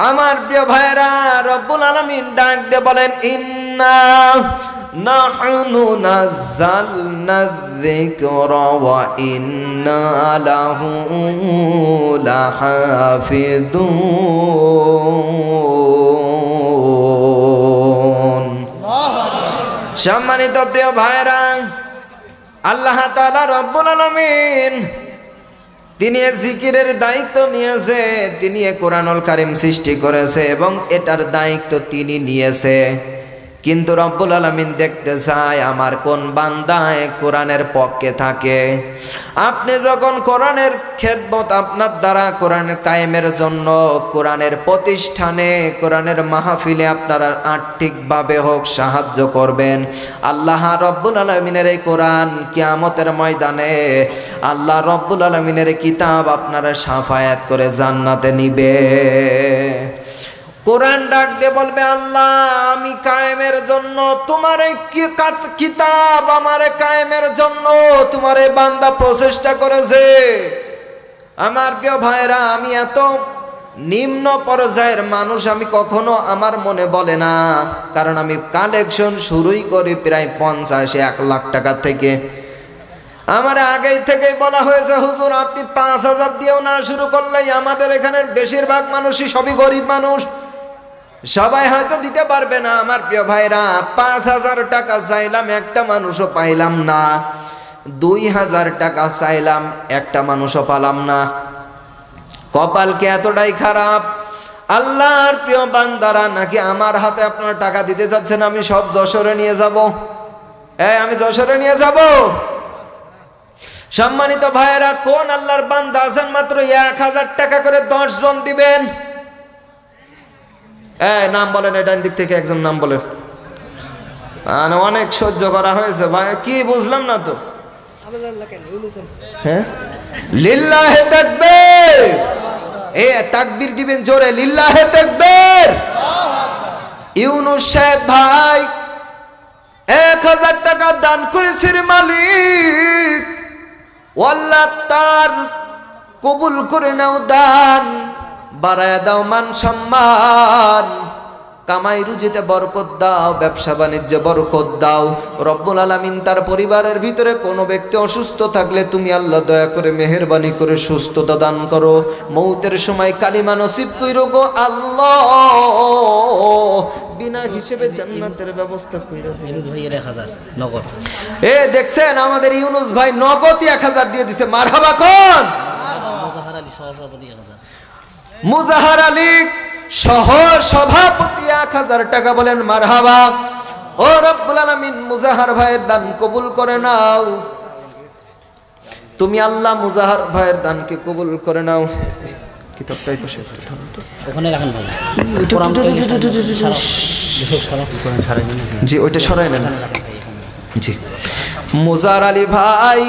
আমার প্রিয় ভাইরা, রব্বুল আলামিন ডাক দিয়ে বলেন, ইন্না নাহনু নাযালনা যিকরা ওয়া ইন্না লাহু লাহাফিযুন। সম্মানিত প্রিয় ভাইরা, আল্লাহ তাআলা রব্বুল আলামিন তিনি জিকিরের দায়িত্ব নিয়েছে, তিনি কোরআনুল কারীম সৃষ্টি করেছে এবং এটার দায়িত্ব তিনি নিয়েছে। কিন্তু রব্বুল আলামিন দেখতে চায় আমার কোন বান্দা কোরআনের পক্ষে থাকে। আপনি যখন কোরআনের খেদমত আপনার দ্বারা কোরআনের কায়েমের জন্য, কোরআনের প্রতিষ্ঠানে, কোরআনের মাহফিলে আপনারা আর্থিকভাবে হোক সাহায্য করবেন, আল্লাহ রব্বুল আলামিনের এই কোরআন কিয়ামতের ময়দানে আল্লাহ রব্বুল আলামিনের কিতাব আপনারা শাফায়াত করে জান্নাতে নিবে। কোরআন ডাক দিয়ে বলবে, আল্লাহ আমি কায়েমের জন্য তোমার এই কিতাব আমার কায়েমের জন্য তোমার এই বান্দা প্রচেষ্টা করেছে। আমার প্রিয় ভাইরা, আমি এত নিম্ন পর্যায়ের মানুষ আমি কখনো আমার মনে বলে না, কারণ আমি কালেকশন শুরুই করি প্রায় 50-1 লাখ টাকা থেকে। আমার আগেই থেকেই বলা হয়েছে, হুজুর আপনি 5,000 দিয়েও না শুরু করলেই, আমাদের এখানের বেশিরভাগ মানুষই সবই গরিব মানুষ, সবাই হয়তো দিতে পারবে না। আমার প্রিয় ভাইরা, 5,000 টাকা চাইলাম, একটা মানুষও পাইলাম না। 2,000 টাকা চাইলাম, একটা মানুষও পালাম না। কপাল কি এতটাই খারাপ? আল্লাহর প্রিয় বান্দারা, নাকি আমার হাতে আপনারা টাকা দিতে যাচ্ছেন আমি সব যশোরে নিয়ে যাব? আমি যশোরে নিয়ে যাব? সম্মানিত ভাইয়েরা, কোন আল্লাহর বান্দা আছেন মাত্র 1,000 টাকা করে 10 জন দিবেন? নাম বলেন, ডান দিক থেকে একজন নাম বলেন। অনেক সহ্য করা হয়েছে ভাই, কি বুঝলাম না তো। হ্যাঁ, লিল্লাহে তাকবীর। তাকবীর দিবেন জোরে, লিল্লাহে তাকবীর। ইউনুস সাহেব ভাই 1,000 টাকা দান করেছেন মালিক, আল্লাহ তার কবুল করে নাও দান, বাড়ায় দাও মান সম্মান, কামাই রুজিতে বরকত দাও, ব্যবসা বাণিজ্যে বরকত দাও। রব্বুল আলামিন তার পরিবারের ভিতরে কোনো ব্যক্তি অসুস্থ থাকলে তুমি আল্লাহ দয়া করে মেহেরবানি করে সুস্থতা দান করো। মৌতের সময় কালিমা নসিব কইরো গো আল্লাহ, বিনা হিসেবে জান্নাতের ব্যবস্থা কইরো। ইউনুস ভাইয়ের 1000 নগদ। দেখছেন আমাদের ইউনুস ভাই নগদ 1000 দিয়ে দিছে। মারহাবা কোন? মুজাহার আলী সহসভাপতি 1000। মুজাহার আলী সহ সভাপতি 1000 টাকা, বলেন মারহাবা। ও রব্বুল আলামিন মুজাহার ভাইয়ের দান কবুল করে নাও, তুমি আল্লাহ মুজাহার ভাইয়ের দানকে কবুল করে নাও। কিতাবটাই পাশে ওখানে রাখেন ভাই, জি ওইটা সরাই নেন। জি, মুজাহার আলী ভাই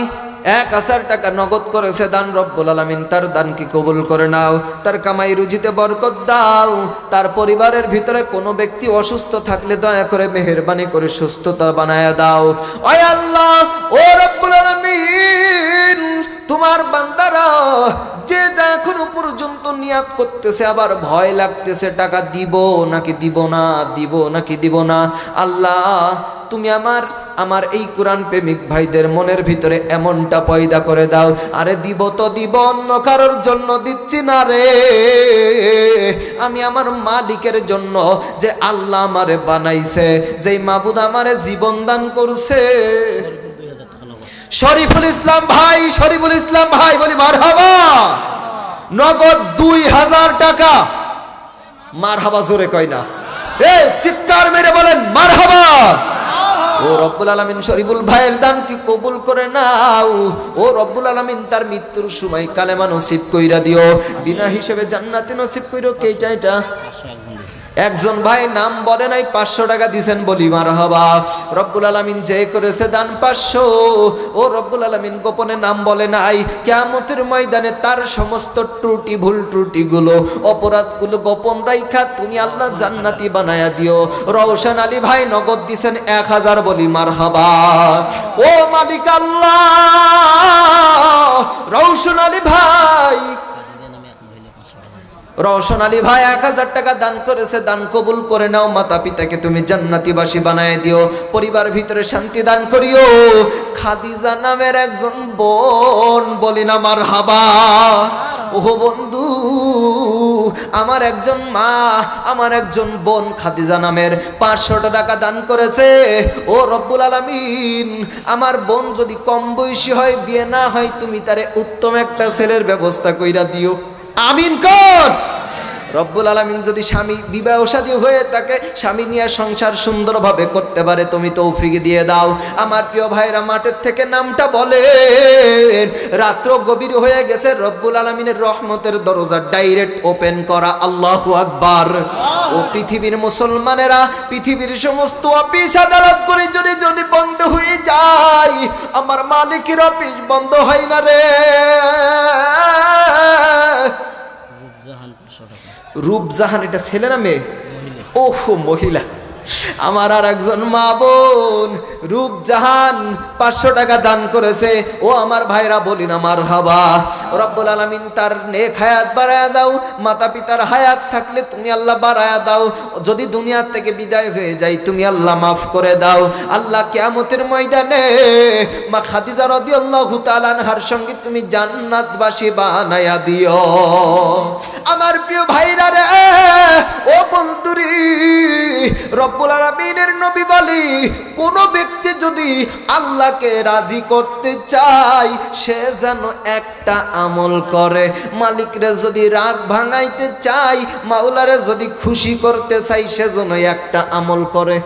1000 টাকা নগদ করেছে দান। রব্বুল আলামিন তার দানকে কবুল করে নাও, তার কামাই রুজিতে বরকত দাও। তার পরিবারের ভিতরে কোনো ব্যক্তি অসুস্থ থাকলে দয়া করে মেহেরবানি করে সুস্থতা বানায়া দাও। ও আল্লাহ, ও রব্বুল আলামিন, তোমার বান্দারা যে যা এখনো পর্যন্ত নিয়াত করতেছে, আবার ভয় লাগতেছে টাকা দিব নাকি দিব না, দিব নাকি দিব না, আল্লাহ তুমি আমার এই কোরআন প্রেমিক ভাইদের মনের ভিতরে এমনটা পয়দা করে দাও, আরে দিব তো দিব, অন্য কারোর জন্য দিচ্ছি না রে, আমি আমার মালিকের জন্য, যে আল্লাহ আমারে বানাইছে, যেই মাবুদ আমারে জীবন দান করছে। শরীফুল ইসলাম ভাই, শরীফুল ইসলাম ভাই বলি মারহাবা। নগদ 2000 টাকা। মারহাবা জোরে কয় না, চিৎকার মেরে বলেন মারহাবা। ও রব্বুল আলামিন শরীফুল ভাইয়ের দান কি কবুল করে নাও। ও রব্বুল আলামিন তার মৃত্যুর সময় কালেমা নসিব কইরা দিও, বিনা হিসেবে জান্নাতে নসিব কইরো। কেইটা এটা? একজন ভাই নাম বলে নাই, 500 টাকা দিছেন, বলি মারহাবা। রব্বুল আলামিন যে করেছে দান 500, ও রব্বুল আলামিন গোপনে নাম বলে নাই, কিয়ামতের ময়দানে তার সমস্ত ত্রুটি ভুল ত্রুটিগুলো অপরাধগুলো গোপন রাইখা তুমি আল্লাহ জান্নাতি বানায়া দিও। রওশন আলী ভাই নগদ দিছেন 1000, বলি মারহাবা। ও মালিক আল্লাহ, রওশন আলী ভাই, রওশন আলী ভাই 1000 টাকা দান করেছে, দান কবুল করে নাও। মাতা পিতাকে তুমি জান্নাতিবাসী বানায় দিও, পরিবার ভিতরে শান্তি দান করিও। খাদিজা নামের একজন বোন, বলি না মারহাবা। ওহো বন্ধু, আমার একজন মা, আমার একজন বোন খাদিজা নামের 500 টাকা দান করেছে। ও রব্বুল আলামিন, আমার বোন যদি কম বয়সী হয়, বিয়ে না হয়, তুমি তারে উত্তম একটা ছেলের ব্যবস্থা কইরা দিও। আমিন কর। রব্বুল আলামিন যদি স্বামী বিবাহ শাদী হয়ে থাকে, স্বামী নিয়ে সংসার সুন্দরভাবে করতে পারে, তুমি তৌফিক দিয়ে দাও। আমার প্রিয় ভাইরা, মাঠের থেকে নামটা বলেন। রাত্র গভীর হয়ে গেছে, রব্বুল আলামিনের রহমতের দরজা ডাইরেক্ট ওপেন করা। আল্লাহু আকবার। ও পৃথিবীর মুসলমানেরা, পৃথিবীর সমস্ত অফিস আদালত করে যদি যদি বন্ধ হয়ে যায়, আমার মালিকের অফিস বন্ধ হয় না রে। রূপজাহান, এটা ছেলে না মেয়ে? ওহো মহিলা। আমার আর একজন মা বোন রূপজাহান 500 টাকা দান করেছে। ও আমার ভাইরা, বলি না মারহাবা। রব্বুল আলামিন তার নেক হায়াত বাড়ায়া দাও। মাতা পিতার হায়াত থাকলে তুমি আল্লাহ বাড়ায়া দাও। যদি দুনিয়া থেকে বিদায় হয়ে যায়, তুমি আল্লাহ মাফ করে দাও। আল্লাহ কিয়ামতের ময়দানে মা খাদিজা রাদিয়াল্লাহু তাআলা আনহার সঙ্গে তুমি জান্নাতবাসী বানায়া দিও। আমার প্রিয় ভাইরা রে, ও বন্ধুরি, রব্বুল আলামিনের নবী বলি, কোন ব্যক্তি যদি আল্লাহকে রাজি করতে চায়, সে যেন একটা আমল করে। মালিকরে যদি রাগ ভাঙাইতে চায়, মাওলারে যদি খুশি করতে চাই, সে যেন একটা আমল করে।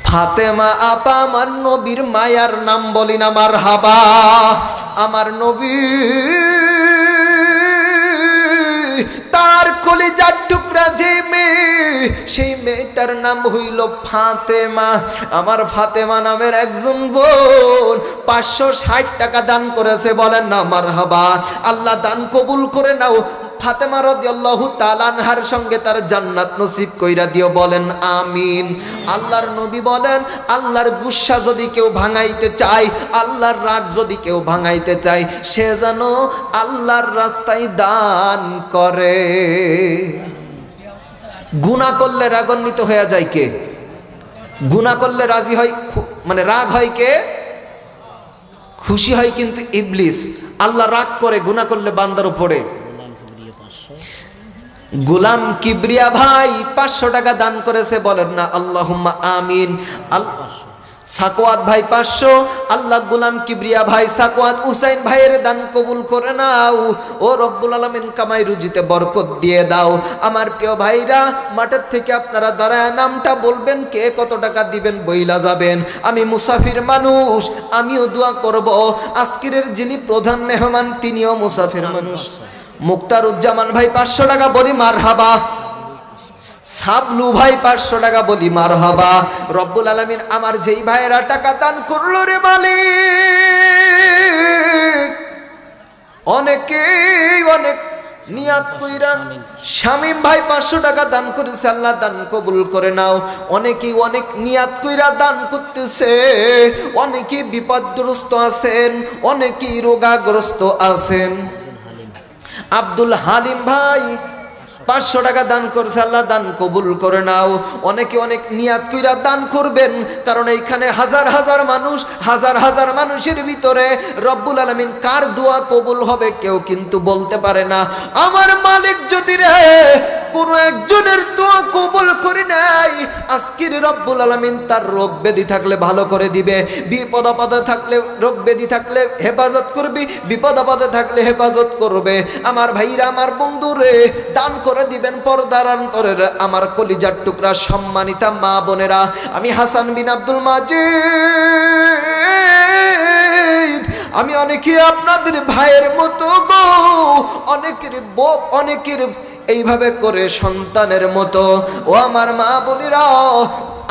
ফাতেমা আপা আমার নবীর মায়ার নাম, বলি না মারহাবা। আমার নবী তার কলিজার টুকরা যে মেয়ে, সেই মেয়েটার নাম হইল ফাতেমা। আমার ফাতেমা নামের একজন বোন 560 টাকা দান করেছে, বলেন না মারহাবা। আল্লাহ দান কবুল করে নাও। ফাতেমা রাদিয়াল্লাহু তাআলা আনহার সঙ্গে তার জান্নাত নসিব কইরা দিও, বলেন আমিন। আল্লাহর নবী বলেন, আল্লাহর গুসা যদি কেউ ভাঙাইতে চায়, আল্লাহর রাগ যদি কেউ ভাঙাইতে চায়, সে যেন আল্লাহর রাস্তায় দান করে। গুনাহ করলে রাগান্বিত হয়ে যায় কে? গুনাহ করলে রাজি হয়, মানে রাগ হয় কে? খুশি হয় কিন্তু ইবলিস। আল্লাহ রাগ করে গুনাহ করলে বান্দার উপরে। গোলাম কিবরিয়া ভাই 500 টাকা দান করেছে, বলেন না আল্লাহুম্মা আমিন। সাকওয়াত ভাই 500। আল্লাহ গোলাম কিবরিয়া ভাই, সাকওয়াত হুসাইন ভাইয়ের দান কবুল করে নাও। ও রব্বুল আলামিন কামাই রুজিতে বরকত দিয়ে দাও। আমার প্রিয় ভাইরা, মাঠের থেকে আপনারা দাঁড়ায় নামটা বলবেন, কে কত টাকা দিবেন বইলা যাবেন। আমি মুসাফির মানুষ, আমিও দোয়া করব। আজকের যিনি প্রধান মেহমান, তিনিও মুসাফির মানুষ। মুক্তারুজ্জামান ভাই 500 টাকা, বলি মারহাবা। সাবলু ভাই 500 টাকা, বলি মারহাবা। রব্বুল আলামিন আমার যেই ভাইয়েরা টাকা দান করলো রে মালিক, অনেকেই অনেক নিয়াত কইরা। শামীম ভাই 500 টাকা দান করেছে, আল্লাহ দান কবুল করে নাও। অনেকেই অনেক নিয়াত কইরা দান করতেছে। অনেকেই বিপদগ্রস্ত আছেন, অনেকেই রোগাগ্রস্ত আছেন। আব্দুল হালিম ভাই 500 টাকা দান করছে, আল্লাহ দান কবুল করে নাও। অনেকে অনেক নিয়াত কইরা দান করবেন, কারণ এইখানে হাজার হাজার মানুষ, হাজার হাজার মানুষের ভিতরে রব্বুল আলামিন কার দোয়া কবুল হবে কেউ কিন্তু বলতে পারে না। আমার মালিক যদি রে কোনো একজনের দোয়া কবুল করে নাই, আজকের রব্বুল আলামিন তার রোগ ব্যাধি থাকলে ভালো করে দিবে। বিপদ আপদে থাকলে, রোগ ব্যাধি থাকলে হেফাজত করবি, বিপদ আপদে থাকলে হেফাজত করবে। আমার ভাইরা, আমার বন্ধুরে দান করে দিবেন পর্দার অন্তরের আমার কলিজার টুকরা সম্মানিতা মা বোনেরা। আমি হাসান বিন আব্দুল মাজিদ, আমি অনেকে আপনাদের ভাইয়ের মতো গো, অনেকের এইভাবে করে সন্তানের মতো। ও আমার মা বোনেরা,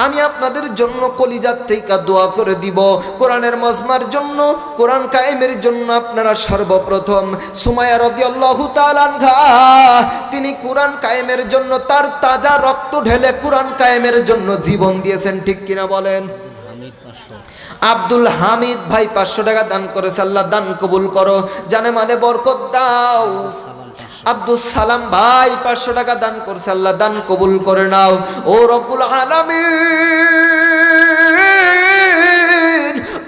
আমি আপনাদের জন্য কলিজার থেকে দোয়া করে দিব। কোরআনের মজমার জন্য, কোরআন কায়েমের জন্য আপনারা সর্বপ্রথম সুমাইয়া রাদিয়াল্লাহু তাআলা আনহা, তিনি কোরআন কায়েমের জন্য তার তাজা রক্ত ঢেলে কোরআন কায়েমের জন্য জীবন দিয়েছেন, ঠিক কিনা বলেন? আব্দুল হামিদ ভাই 500 টাকা দান করেছে, আল্লাহ দান কবুল করো, জানে মানে বরকত দাও। আব্দুস সালাম ভাই 500 টাকা দান করছে, আল্লাহ দান কবুল করে নাও। ও রব্বুল আলামিন,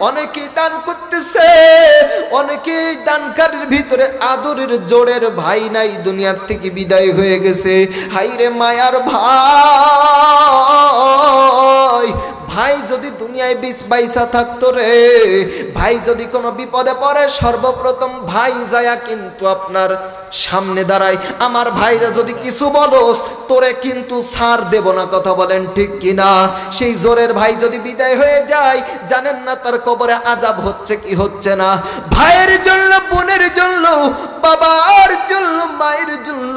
অনেকেই দান করতেছে, অনেকেই দানকারীর ভিতরে আদরের জোড়ের ভাই নাই, দুনিয়ার থেকে বিদায় হয়ে গেছে। হাইরে মায়ার ভাই, ভাই যদি দুনিয়ায় বাইসা থাকতো রে, ভাই যদি কোনো বিপদে পড়ে সর্বপ্রথম ভাই যায়া কিন্তু আপনার সামনে দাঁড়ায়, আমার ভাইরা যদি কিছু বলোস তোরে কিন্তু ছাড় দেব না, কথা বলেন ঠিক কিনা? সেই জোরের ভাই যদি বিদায় হয়ে যায়, জানেন না তার কবরে আযাব হচ্ছে কি হচ্ছে না। ভাইয়ের জন্য, বোনের জন্য, বাবার জন্য, মায়ের জন্য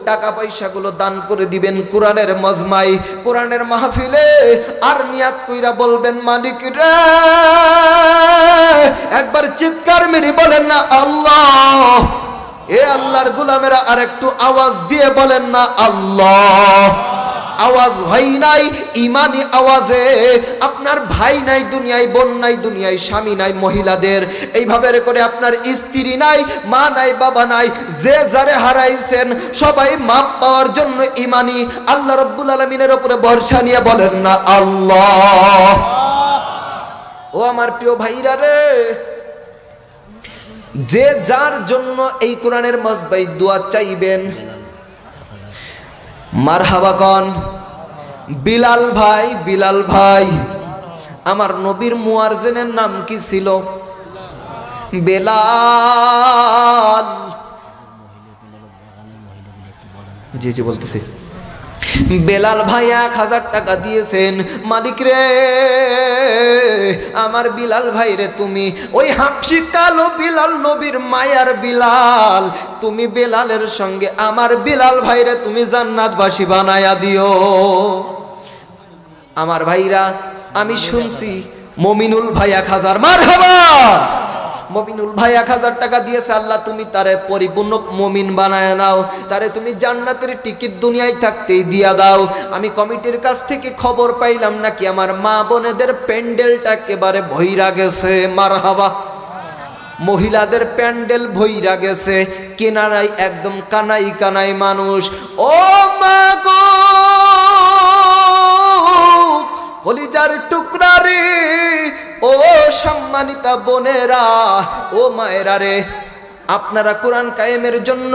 টাকা পয়সাগুলো দান করে দিবেন কোরআনের মজমাই, কোরআনের মাহফিলে। আর নিয়াত কইরা বলবেন, মালিক রে, একবার চিৎকার মেরে বলেন না আল্লাহ। এ আল্লাহর গোলামেরা আর একটু আওয়াজ দিয়ে বলেন না আল্লাহ। আওয়াজ হয় নাই, ইমানি আওয়াজে। আপনার ভাই নাই দুনিয়ায়, বোন নাই দুনিয়ায়, স্বামী নাই মহিলাদের, এইভাবে করে আপনার স্ত্রী নাই, মা নাই, বাবা নাই, যে যারে হারাইছেন সবাই মাপ পাওয়ার জন্য ইমানি আল্লাহ রাব্বুল আলামিনের উপরে ভরসা নিয়ে বলেন না আল্লাহ। ও আমার প্রিয় ভাইরা রে, যে যার জন্য এই কোরআনের মজবাই দোয়া চাইবেন, মারহাবা কন। বিলাল ভাই, বিলাল ভাই, আমার নবীর মুয়াজ্জিনের নাম কি ছিল? বেলাল। জি জি বলতেছি। বেলাল ভাই 1000 টাকা দিয়েছেন। মালিক রে, আমার বিলাল ভাই রে, তুমি ওই হাবশি কালো বিলাল, নবীর মায়ার বিলাল, তুমি বেলালের সঙ্গে আমার বিলাল ভাই রে তুমি জান্নাতবাসী বানায়া দিও। আমার ভাইরা, আমি শুনছি মমিনুল ভাই 1000, মারহাবা। মমিনুল ভাই 1000 টাকা দিয়েছে, আল্লাহ তুমি তারে পরিপূর্ণ মমিন বানায় নাও, তারে তুমি জান্নাতের টিকিট দুনিয়ায় থাকতেই দিয়া দাও। আমি কমিটির কাছ থেকে খবর পাইলাম নাকি আমার মা বোনেদের প্যান্ডেলটা একেবারে ভইরা গেছে, মারহাবা। মহিলাদের প্যান্ডেল ভইরা গেছে, কিনারায় একদম কানাই কানাই মানুষ। ও মা গো, কলিজার টুকরা রে, ও সম্মানিতা বোনেরা, ও মায়েরা রে, আপনারা কোরআন কায়েমের জন্য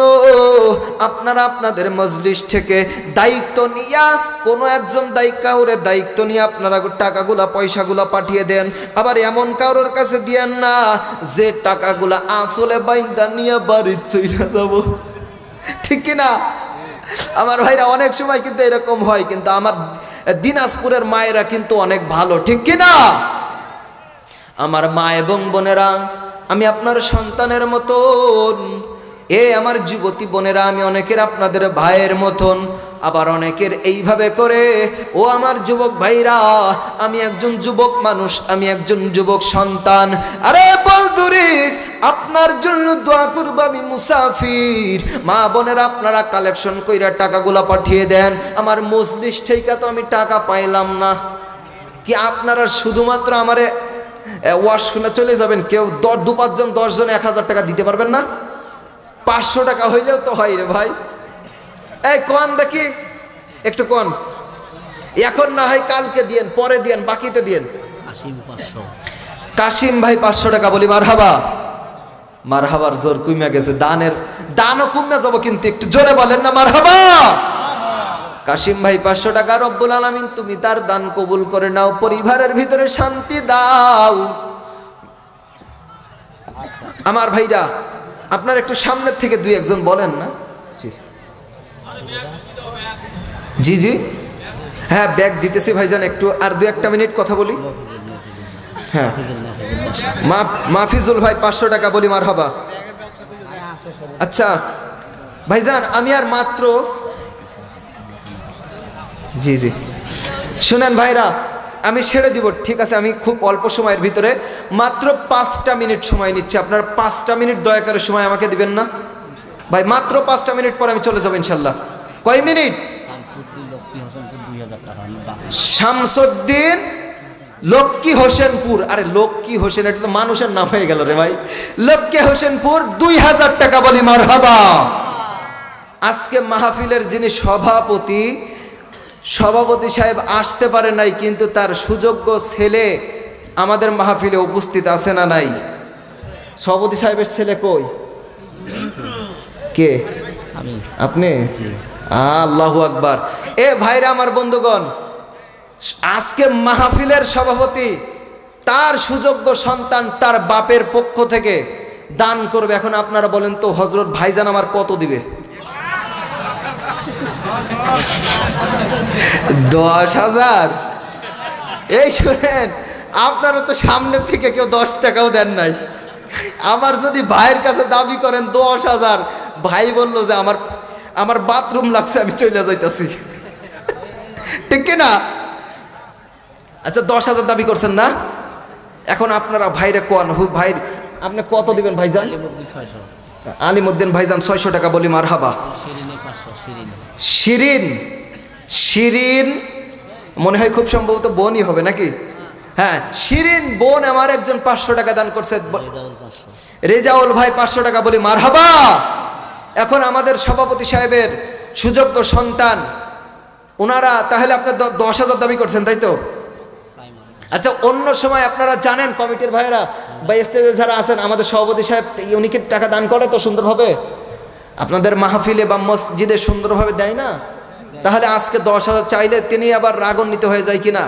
আপনারা আপনাদের মজলিস থেকে দায়িত্ব নিয়া, কোনো একজন কাউরে দায়িত্ব নিয়ে আপনারা টাকাগুলা পয়সাগুলা পাঠিয়ে দেন। আবার এমন কারোর কাছে দিয়েন না যে টাকাগুলা আসলে বাইন্দা নিয়ে বাড়ির চইলা যাব, ঠিক কিনা? আমার ভাইরা, অনেক সময় কিন্তু এরকম হয়, কিন্তু আমার দিনাজপুরের মায়েরা কিন্তু অনেক ভালো, ঠিক কিনা? আমার মা এবং বোনেরা, আমি আপনার সন্তানের মতন, এ আমার যুবতী বোনেরা, আমি অনেকের আপনাদের ভাইয়ের মতন, আবার অনেকের এইভাবে করে। ও আমার যুবক ভাইরা, আমি একজন যুবক মানুষ, আমি একজন যুবক সন্তান। আরে বলদুরি, আপনার জন্য দোয়া করব আমি মুসাফির। মা বোনেরা, আপনারা কালেকশন কইরা টাকাগুলা পাঠিয়ে দেন। আমার মজলিস থেকে তো আমি টাকা পাইলাম না, কি আপনারা শুধুমাত্র আমারে ওয়াশ করে চলে যাবেন? কেউ 2-5 জন 10 জন 1000 টাকা দিতে পারবেন না? 500 টাকা হইলেও তো হয় রে ভাই। এই কোন দেখি, একটু কোন, এখন না হয় কালকে দিয়েন, পরে দিয়েন, বাকিতে দিয়েন। কাশিম ভাই 500 টাকা, বলি মারহাবা। মারহাবার জোর কমে গেছে, দানও কমে যাব, কিন্তু একটু জোরে বলেন না মারহাবা। কাশিম ভাই 500 টাকা, রব্বুল আলামিন তুমি তার দান কবুল করে নাও, পরিবারের ভিতরে শান্তি দাও। আমার ভাইরা, আপনার একটু সামনের থেকে 2-1 জন বলেন না। জি জি, হ্যাঁ ব্যাগ দিতেছি ভাইজান, একটু আর 2-1 মিনিট কথা বলি। হ্যাঁ, মাহফিজুল ভাই 500 টাকা, বলি মারহাবা। আচ্ছা ভাইজান, আমি আর মাত্র, জি জি শুনেন ভাইরা, আমি ছেড়ে দিব, ঠিক আছে? আমি খুব অল্প সময়ের ভিতরে মাত্র 5টা মিনিট সময় নিচ্ছি। আপনার 5টা মিনিট দয়া করে সময় আমাকে দিবেন না ভাই? মাত্র 5টা মিনিট পর আমি চলে যাবো ইনশাল্লাহ। কয় মিনিট? শামসুদ্দিন লক্ষ্মী হোসেনপুর। আরে লক্ষ্মী হোসেন, এটা তো মানুষের নাম হয়ে গেল রে ভাই। লক্ষ্মী হোসেনপুর 2000 টাকা, বলি মারহাবা। আজকে মাহফিলের যিনি সভাপতি সাহেব আসতে পারে নাই, কিন্তু তার সুযোগ্য ছেলে আমাদের মাহফিলে উপস্থিত আছে না নাই? সভাপতি সাহেবের ছেলে কই? কে? আমি। আপনি? আল্লাহু আকবার। এ ভাইরা আমার বন্ধুগণ, আজকে মাহফিলের সভাপতি তার সুযোগ্য সন্তান তার বাপের পক্ষ থেকে দান করবে। এখন আপনারা বলেন তো হযরত ভাইজান আমার কত দিবে? 10,000। এই শুনেন, আপনারা তো সামনের থেকে কেউ 10 টাকাও দেন নাই। আমার যদি ভাইয়ের কাছে দাবি করেন 10,000, ভাই বলল যে আমার বাথরুম লাগছে, আমি চলে যাইতাছি, ঠিক কিনা? আচ্ছা 10,000 দাবি করছেন না? এখন আপনারা ভাইরে কোন ভাই আপনি কত দিবেন ভাইজান? আলিমউদ্দিন ভাইজান 600 টাকা, বলি মারহাবা। শিরিন মনে হয় খুব সম্ভবত বোনই হবে নাকি? হ্যাঁ, শিরিন বোন আমার একজন 500 টাকা দান করছে। রেজাউল ভাই 500 টাকা, বলি মারহাবা। এখন আমাদের সভাপতি সাহেবের সুযোগ্য সন্তান ওনারা, তাহলে আপনার 10,000 দাবি করছেন, তাই তো? আচ্ছা, অন্য সময় আপনারা জানেন কমিটির ভাইরা বা স্টেজে যারা আছেন, আমাদের সভাপতি সাহেব ইউনিকের টাকা দান করে তো সুন্দরভাবে, আপনাদের মাহফিলে বা মসজিদে সুন্দরভাবে দেয় না? তাহলে আজকে 10,000 চাইলে তিনি আবার রাগান্বিত হয়ে যায় কিনা,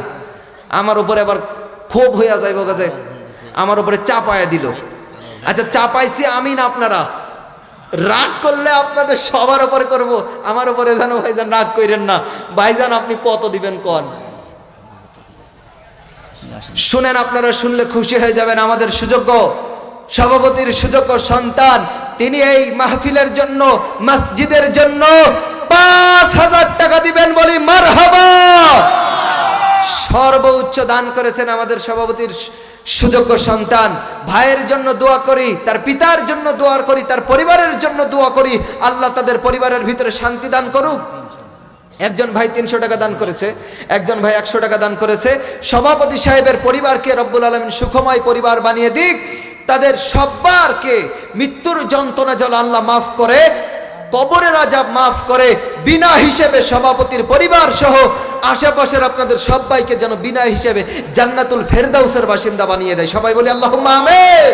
আমার উপরে আবার ক্ষোভ হইয়া যাইব, গাছে আমার উপরে চাপায়া দিল। আচ্ছা চাপাইছি আমি না আপনারা, রাগ করলে আপনাদের সবার উপরে করব, আমার উপরে যেন ভাইজান রাগ করেন না। ভাইজান আপনি কত দিবেন কোন? শুনেন, আপনারা শুনলে খুশি হয়ে যাবেন। আমাদের সুযোগ্য সভাপতির সুযোগ্য সন্তান, তিনি এই মাহফিলের জন্য, মসজিদের জন্য 5,000 টাকা দিবেন, বলি মারহাবা। সর্বোচ্চ দান করেছেন আমাদের সভাপতির সুযোগ্য সন্তান। ভাইয়ের জন্য দোয়া করি, তার পিতার জন্য দোয়া করি, তার পরিবারের জন্য দোয়া করি, আল্লাহ তাদের পরিবারের ভিতরে শান্তি দান করুক। একজন ভাই 300 টাকা দান করেছে, একজন ভাই 100 টাকা দান করেছে। সভাপতি সাহেবের পরিবারকে রব্বুল আলামিন সুখময় পরিবার বানিয়ে দিক, তাদের সবারকে মৃত্যুর যন্ত্রণা যেন আল্লাহ মাফ করে, কবরের আযাব মাফ করে, বিনা হিসেবে সভাপতির পরিবার সহ আশেপাশের আপনাদের সবাইকে যেন বিনা হিসেবে জান্নাতুল ফেরদাউসের বাসিন্দা বানিয়ে দেয়। সবাই বলি আল্লাহুম্মা আমিন।